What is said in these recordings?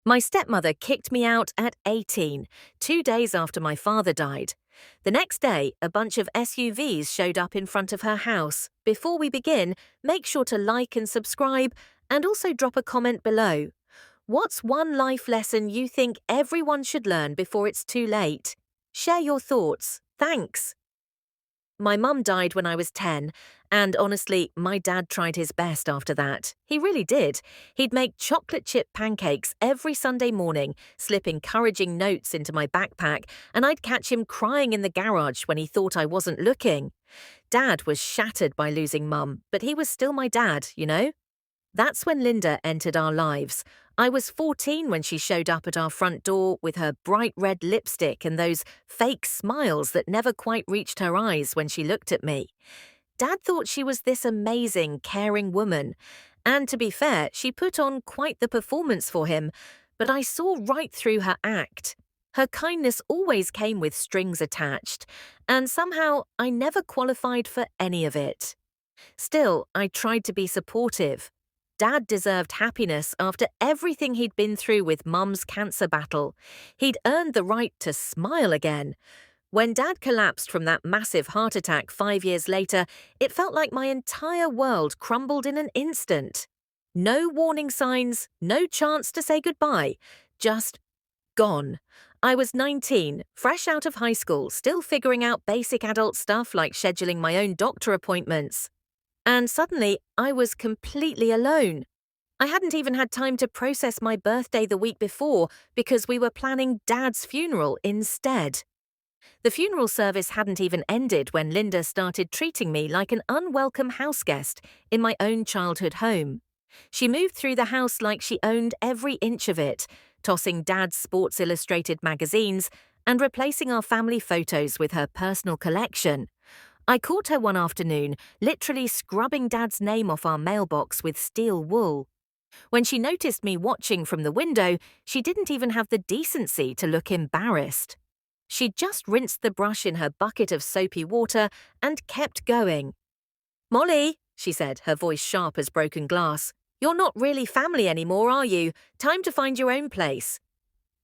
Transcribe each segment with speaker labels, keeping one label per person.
Speaker 1: My stepmother kicked me out at 18, 2 days after my father died. The next day, a bunch of SUVs showed up in front of her house. Before we begin, make sure to like and subscribe, and also drop a comment below. What's one life lesson you think everyone should learn before it's too late? Share your thoughts. Thanks. My mum died when I was 10, and honestly, my dad tried his best after that. He really did. He'd make chocolate chip pancakes every Sunday morning, slip encouraging notes into my backpack, and I'd catch him crying in the garage when he thought I wasn't looking. Dad was shattered by losing mum, but he was still my dad, you know? That's when Linda entered our lives. I was 14 when she showed up at our front door with her bright red lipstick and those fake smiles that never quite reached her eyes when she looked at me. Dad thought she was this amazing, caring woman. And to be fair, she put on quite the performance for him, but I saw right through her act. Her kindness always came with strings attached, and somehow I never qualified for any of it. Still, I tried to be supportive. Dad deserved happiness after everything he'd been through with Mum's cancer battle. He'd earned the right to smile again. When Dad collapsed from that massive heart attack 5 years later, it felt like my entire world crumbled in an instant. No warning signs, no chance to say goodbye, just gone. I was 19, fresh out of high school, still figuring out basic adult stuff like scheduling my own doctor appointments. And suddenly, I was completely alone. I hadn't even had time to process my birthday the week before because we were planning Dad's funeral instead. The funeral service hadn't even ended when Linda started treating me like an unwelcome houseguest in my own childhood home. She moved through the house like she owned every inch of it, tossing Dad's Sports Illustrated magazines and replacing our family photos with her personal collection. I caught her one afternoon, literally scrubbing Dad's name off our mailbox with steel wool. When she noticed me watching from the window, she didn't even have the decency to look embarrassed. She just rinsed the brush in her bucket of soapy water and kept going. "Molly," she said, her voice sharp as broken glass, "you're not really family anymore, are you? Time to find your own place."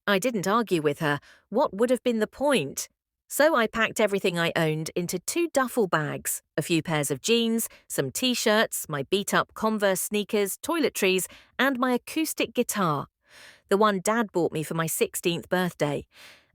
Speaker 1: I didn't argue with her. What would have been the point? So I packed everything I owned into 2 duffel bags, a few pairs of jeans, some t-shirts, my beat-up Converse sneakers, toiletries, and my acoustic guitar, the one Dad bought me for my 16th birthday.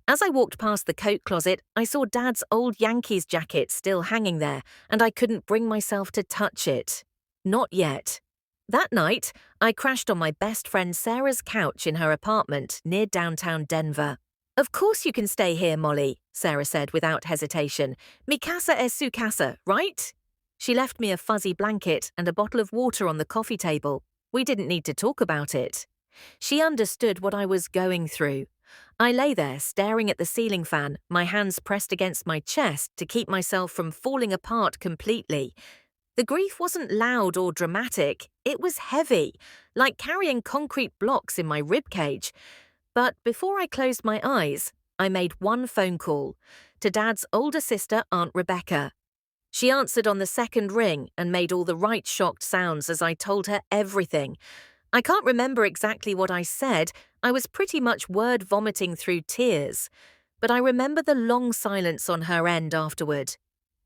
Speaker 1: As I walked past the coat closet, I saw Dad's old Yankees jacket still hanging there, and I couldn't bring myself to touch it. Not yet. That night, I crashed on my best friend Sarah's couch in her apartment near downtown Denver. "Of course you can stay here, Molly," Sarah said without hesitation. "Mi casa es su casa, right?" She left me a fuzzy blanket and a bottle of water on the coffee table. We didn't need to talk about it. She understood what I was going through. I lay there staring at the ceiling fan, my hands pressed against my chest to keep myself from falling apart completely. The grief wasn't loud or dramatic, it was heavy, like carrying concrete blocks in my ribcage. But before I closed my eyes, I made one phone call to Dad's older sister, Aunt Rebecca. She answered on the second ring and made all the right shocked sounds as I told her everything. I can't remember exactly what I said. I was pretty much word vomiting through tears. But I remember the long silence on her end afterward.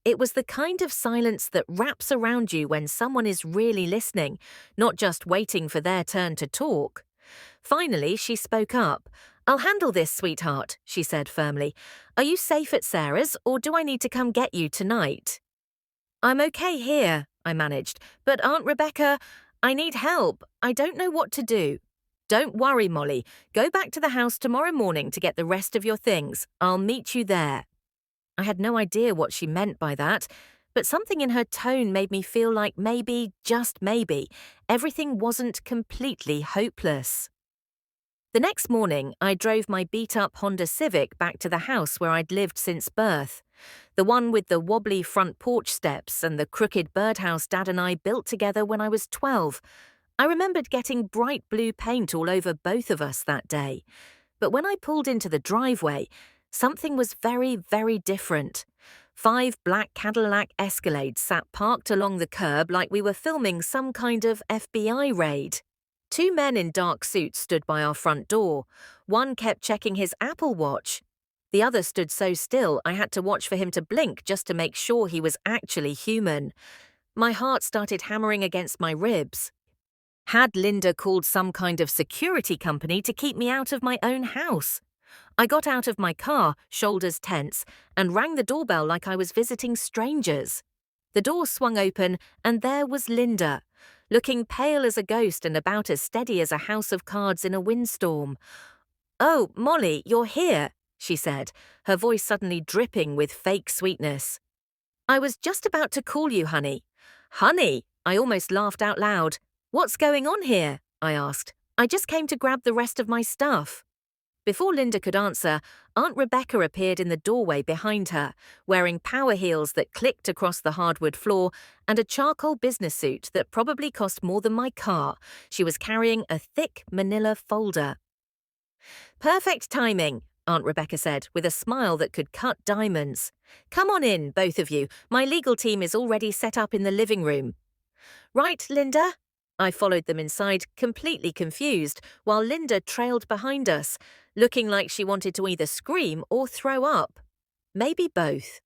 Speaker 1: It was the kind of silence that wraps around you when someone is really listening, not just waiting for their turn to talk. Finally, she spoke up. "I'll handle this, sweetheart," she said firmly. "Are you safe at Sarah's, or do I need to come get you tonight?" "I'm okay here," I managed, "but Aunt Rebecca, I need help. I don't know what to do." "Don't worry, Molly. Go back to the house tomorrow morning to get the rest of your things. I'll meet you there." I had no idea what she meant by that, but something in her tone made me feel like maybe, just maybe, everything wasn't completely hopeless. The next morning, I drove my beat-up Honda Civic back to the house where I'd lived since birth, the one with the wobbly front porch steps and the crooked birdhouse Dad and I built together when I was 12. I remembered getting bright blue paint all over both of us that day. But when I pulled into the driveway, something was very, very different. 5 black Cadillac Escalades sat parked along the curb like we were filming some kind of FBI raid. Two men in dark suits stood by our front door. One kept checking his Apple Watch. The other stood so still I had to watch for him to blink just to make sure he was actually human. My heart started hammering against my ribs. Had Linda called some kind of security company to keep me out of my own house? I got out of my car, shoulders tense, and rang the doorbell like I was visiting strangers. The door swung open, and there was Linda, looking pale as a ghost and about as steady as a house of cards in a windstorm. "Oh, Molly, you're here," she said, her voice suddenly dripping with fake sweetness. "I was just about to call you, honey." "Honey?" I almost laughed out loud. "What's going on here?" I asked. "I just came to grab the rest of my stuff." Before Linda could answer, Aunt Rebecca appeared in the doorway behind her, wearing power heels that clicked across the hardwood floor and a charcoal business suit that probably cost more than my car. She was carrying a thick manila folder. "Perfect timing," Aunt Rebecca said, with a smile that could cut diamonds. "Come on in, both of you. My legal team is already set up in the living room." "Right, Linda?" I followed them inside, completely confused, while Linda trailed behind us, looking like she wanted to either scream or throw up. Maybe both.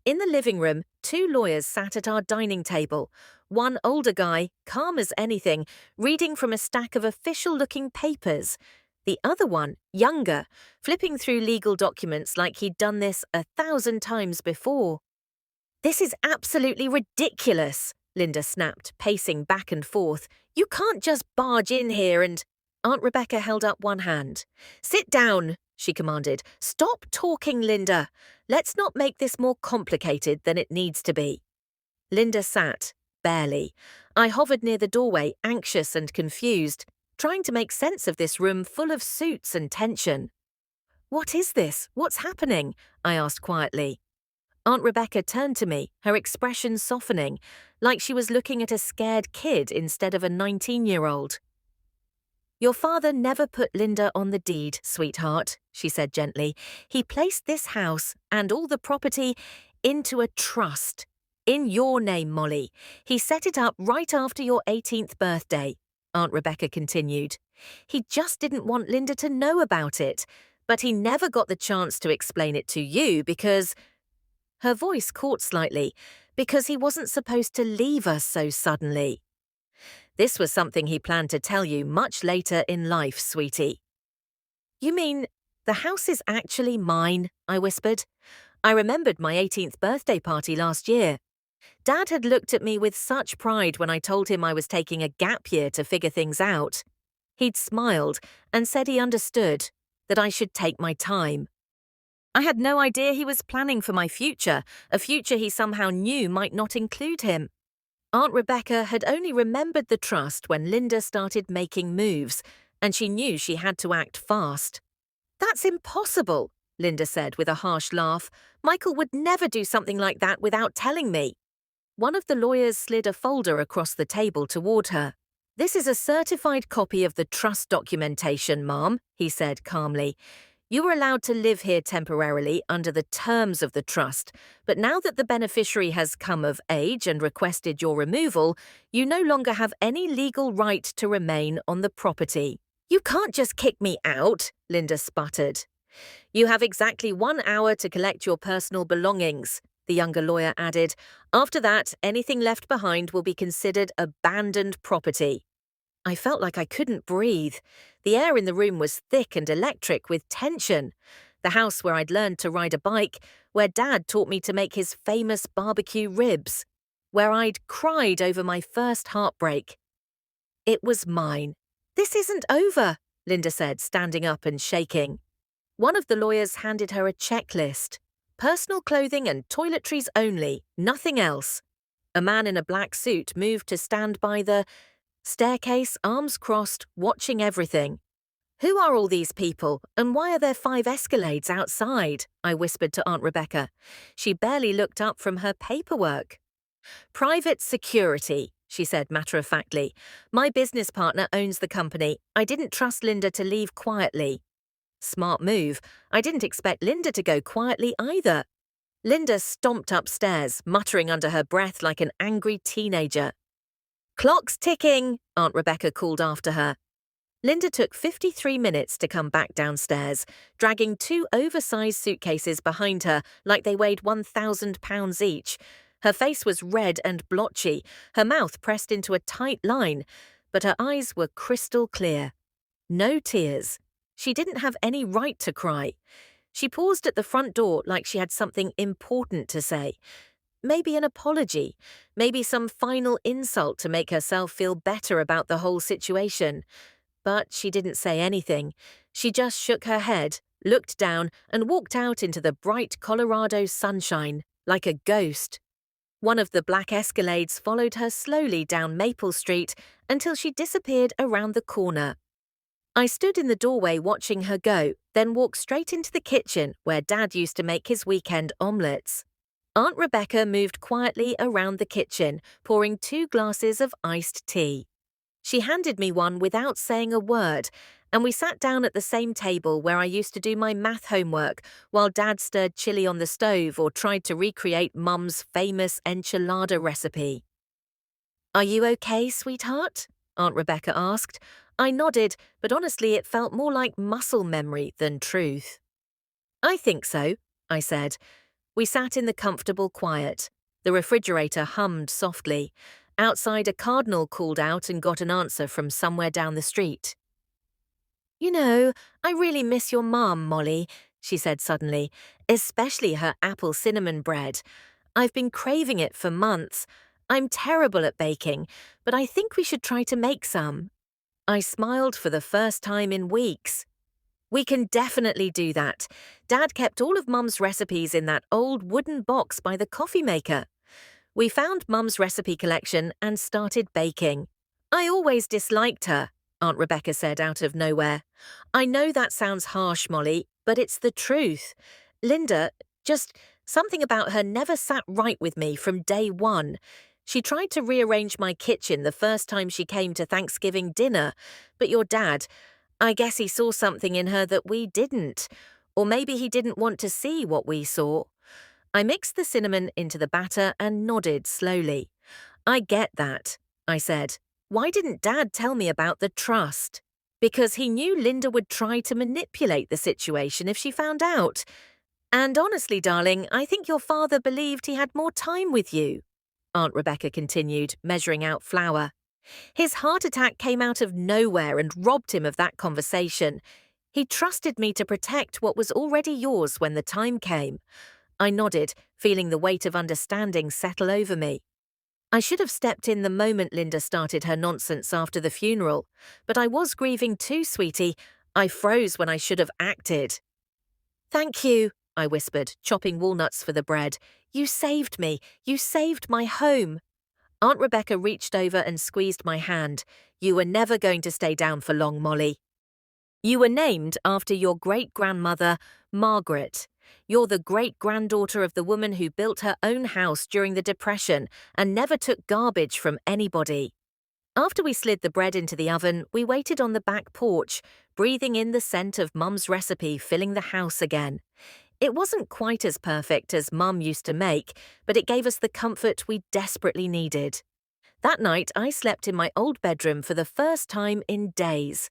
Speaker 1: In the living room, two lawyers sat at our dining table. One older guy, calm as anything, reading from a stack of official-looking papers. The other one, younger, flipping through legal documents like he'd done this 1,000 times before. "This is absolutely ridiculous," Linda snapped, pacing back and forth. "You can't just barge in here and—" Aunt Rebecca held up one hand. "Sit down," she commanded. "Stop talking, Linda. Let's not make this more complicated than it needs to be." Linda sat, barely. I hovered near the doorway, anxious and confused, trying to make sense of this room full of suits and tension. "What is this? What's happening?" I asked quietly. Aunt Rebecca turned to me, her expression softening, like she was looking at a scared kid instead of a 19-year-old. "Your father never put Linda on the deed, sweetheart," she said gently. "He placed this house and all the property into a trust. In your name, Molly. He set it up right after your 18th birthday," Aunt Rebecca continued. "He just didn't want Linda to know about it, but he never got the chance to explain it to you because—" Her voice caught slightly, "because he wasn't supposed to leave us so suddenly. This was something he planned to tell you much later in life, sweetie." "You mean the house is actually mine?" I whispered. I remembered my 18th birthday party last year. Dad had looked at me with such pride when I told him I was taking a gap year to figure things out. He'd smiled and said he understood, that I should take my time. I had no idea he was planning for my future, a future he somehow knew might not include him. Aunt Rebecca had only remembered the trust when Linda started making moves, and she knew she had to act fast. "That's impossible," Linda said with a harsh laugh. "Michael would never do something like that without telling me." One of the lawyers slid a folder across the table toward her. "This is a certified copy of the trust documentation, Mom," he said calmly. "You were allowed to live here temporarily under the terms of the trust, but now that the beneficiary has come of age and requested your removal, you no longer have any legal right to remain on the property." "You can't just kick me out," Linda sputtered. "You have exactly 1 hour to collect your personal belongings," the younger lawyer added. "After that, anything left behind will be considered abandoned property." I felt like I couldn't breathe. The air in the room was thick and electric with tension. The house where I'd learned to ride a bike, where Dad taught me to make his famous barbecue ribs, where I'd cried over my first heartbreak. It was mine. "This isn't over," Linda said, standing up and shaking. One of the lawyers handed her a checklist. Personal clothing and toiletries only, nothing else. A man in a black suit moved to stand by the staircase, arms crossed, watching everything. "Who are all these people, and why are there 5 Escalades outside?" I whispered to Aunt Rebecca. She barely looked up from her paperwork. "Private security," she said matter-of-factly. "My business partner owns the company. I didn't trust Linda to leave quietly." Smart move. I didn't expect Linda to go quietly either. Linda stomped upstairs, muttering under her breath like an angry teenager. Clock's ticking, Aunt Rebecca called after her. Linda took 53 minutes to come back downstairs, dragging two oversized suitcases behind her like they weighed 1,000 pounds each. Her face was red and blotchy, her mouth pressed into a tight line, but her eyes were crystal clear. No tears. She didn't have any right to cry. She paused at the front door like she had something important to say. Maybe an apology, maybe some final insult to make herself feel better about the whole situation. But she didn't say anything. She just shook her head, looked down, and walked out into the bright Colorado sunshine, like a ghost. One of the black Escalades followed her slowly down Maple Street until she disappeared around the corner. I stood in the doorway watching her go, then walked straight into the kitchen where Dad used to make his weekend omelettes. Aunt Rebecca moved quietly around the kitchen, pouring 2 glasses of iced tea. She handed me one without saying a word, and we sat down at the same table where I used to do my math homework while Dad stirred chili on the stove or tried to recreate Mum's famous enchilada recipe. "Are you okay, sweetheart?" Aunt Rebecca asked. I nodded, but honestly it felt more like muscle memory than truth. "I think so," I said. We sat in the comfortable quiet. The refrigerator hummed softly. Outside, a cardinal called out and got an answer from somewhere down the street. "You know, I really miss your mum, Molly," she said suddenly, "especially her apple cinnamon bread. I've been craving it for months. I'm terrible at baking, but I think we should try to make some." I smiled for the first time in weeks. "We can definitely do that. Dad kept all of Mum's recipes in that old wooden box by the coffee maker." We found Mum's recipe collection and started baking. "I always disliked her," Aunt Rebecca said out of nowhere. "I know that sounds harsh, Molly, but it's the truth. Linda, just something about her never sat right with me from day one. She tried to rearrange my kitchen the first time she came to Thanksgiving dinner, but your dad, I guess he saw something in her that we didn't. Or maybe he didn't want to see what we saw." I mixed the cinnamon into the batter and nodded slowly. "I get that," I said. "Why didn't Dad tell me about the trust?" "Because he knew Linda would try to manipulate the situation if she found out. And honestly, darling, I think your father believed he had more time with you," Aunt Rebecca continued, measuring out flour. "His heart attack came out of nowhere and robbed him of that conversation. He trusted me to protect what was already yours when the time came." I nodded, feeling the weight of understanding settle over me. I should have stepped in the moment Linda started her nonsense after the funeral, but I was grieving too, sweetie. I froze when I should have acted. "Thank you," I whispered, chopping walnuts for the bread. "You saved me. You saved my home." Aunt Rebecca reached over and squeezed my hand. "You were never going to stay down for long, Molly. You were named after your great-grandmother, Margaret. You're the great-granddaughter of the woman who built her own house during the Depression and never took garbage from anybody." After we slid the bread into the oven, we waited on the back porch, breathing in the scent of Mum's recipe filling the house again. It wasn't quite as perfect as Mum used to make, but it gave us the comfort we desperately needed. That night, I slept in my old bedroom for the first time in days.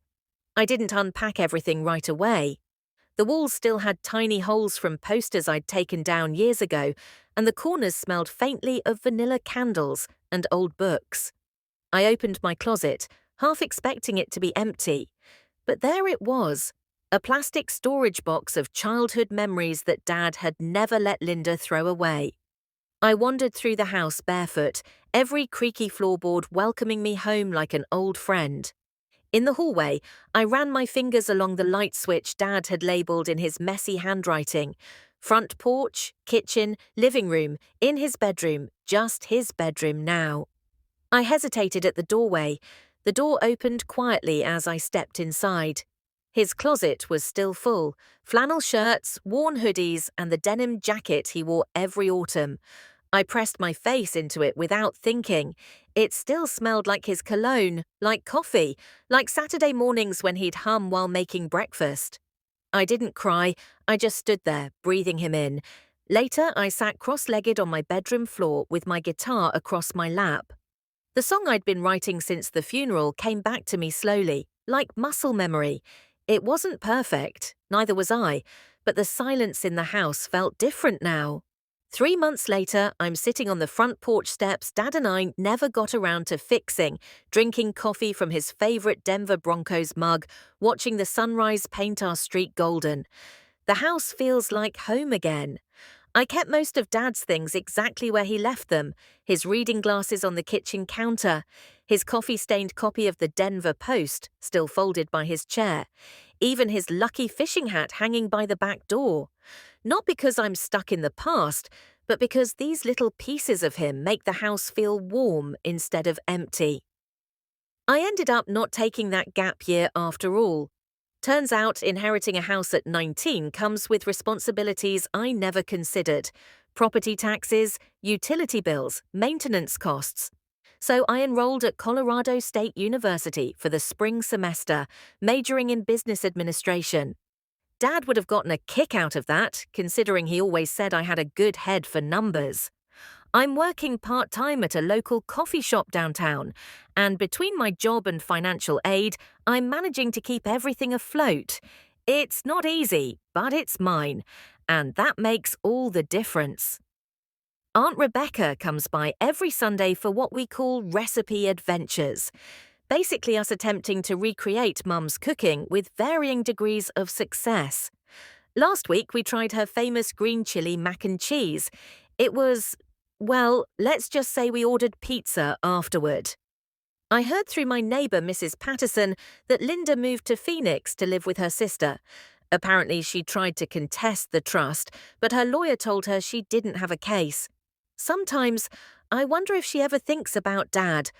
Speaker 1: I didn't unpack everything right away. The walls still had tiny holes from posters I'd taken down years ago, and the corners smelled faintly of vanilla candles and old books. I opened my closet, half expecting it to be empty. But there it was, a plastic storage box of childhood memories that Dad had never let Linda throw away. I wandered through the house barefoot, every creaky floorboard welcoming me home like an old friend. In the hallway, I ran my fingers along the light switch Dad had labelled in his messy handwriting. Front porch, kitchen, living room, in his bedroom, just his bedroom now. I hesitated at the doorway. The door opened quietly as I stepped inside. His closet was still full, flannel shirts, worn hoodies, and the denim jacket he wore every autumn. I pressed my face into it without thinking. It still smelled like his cologne, like coffee, like Saturday mornings when he'd hum while making breakfast. I didn't cry, I just stood there, breathing him in. Later, I sat cross-legged on my bedroom floor with my guitar across my lap. The song I'd been writing since the funeral came back to me slowly, like muscle memory. It wasn't perfect, neither was I, but the silence in the house felt different now. 3 months later, I'm sitting on the front porch steps Dad and I never got around to fixing, drinking coffee from his favorite Denver Broncos mug, watching the sunrise paint our street golden. The house feels like home again. I kept most of Dad's things exactly where he left them: his reading glasses on the kitchen counter, his coffee-stained copy of the Denver Post still folded by his chair, even his lucky fishing hat hanging by the back door. Not because I'm stuck in the past, but because these little pieces of him make the house feel warm instead of empty. I ended up not taking that gap year after all. Turns out inheriting a house at 19 comes with responsibilities I never considered: property taxes, utility bills, maintenance costs. So I enrolled at Colorado State University for the spring semester, majoring in business administration. Dad would have gotten a kick out of that, considering he always said I had a good head for numbers. I'm working part-time at a local coffee shop downtown, and between my job and financial aid, I'm managing to keep everything afloat. It's not easy, but it's mine, and that makes all the difference. Aunt Rebecca comes by every Sunday for what we call recipe adventures. Basically us attempting to recreate Mum's cooking with varying degrees of success. Last week we tried her famous green chili mac and cheese. It was, well, let's just say we ordered pizza afterward. I heard through my neighbour Mrs. Patterson that Linda moved to Phoenix to live with her sister. Apparently she tried to contest the trust, but her lawyer told her she didn't have a case. Sometimes I wonder if she ever thinks about Dad,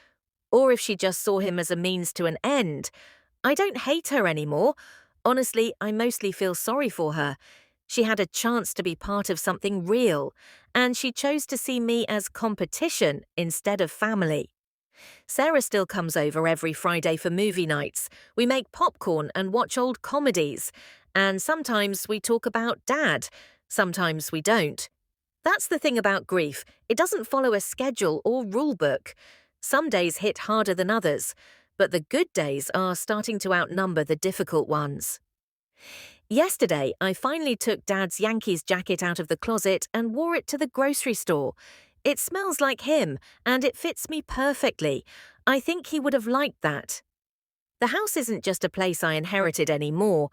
Speaker 1: or if she just saw him as a means to an end. I don't hate her anymore. Honestly, I mostly feel sorry for her. She had a chance to be part of something real, and she chose to see me as competition instead of family. Sarah still comes over every Friday for movie nights. We make popcorn and watch old comedies. And sometimes we talk about Dad. Sometimes we don't. That's the thing about grief. It doesn't follow a schedule or rule book. Some days hit harder than others, but the good days are starting to outnumber the difficult ones. Yesterday, I finally took Dad's Yankees jacket out of the closet and wore it to the grocery store. It smells like him, and it fits me perfectly. I think he would have liked that. The house isn't just a place I inherited anymore.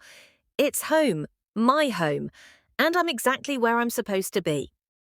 Speaker 1: It's home, my home, and I'm exactly where I'm supposed to be.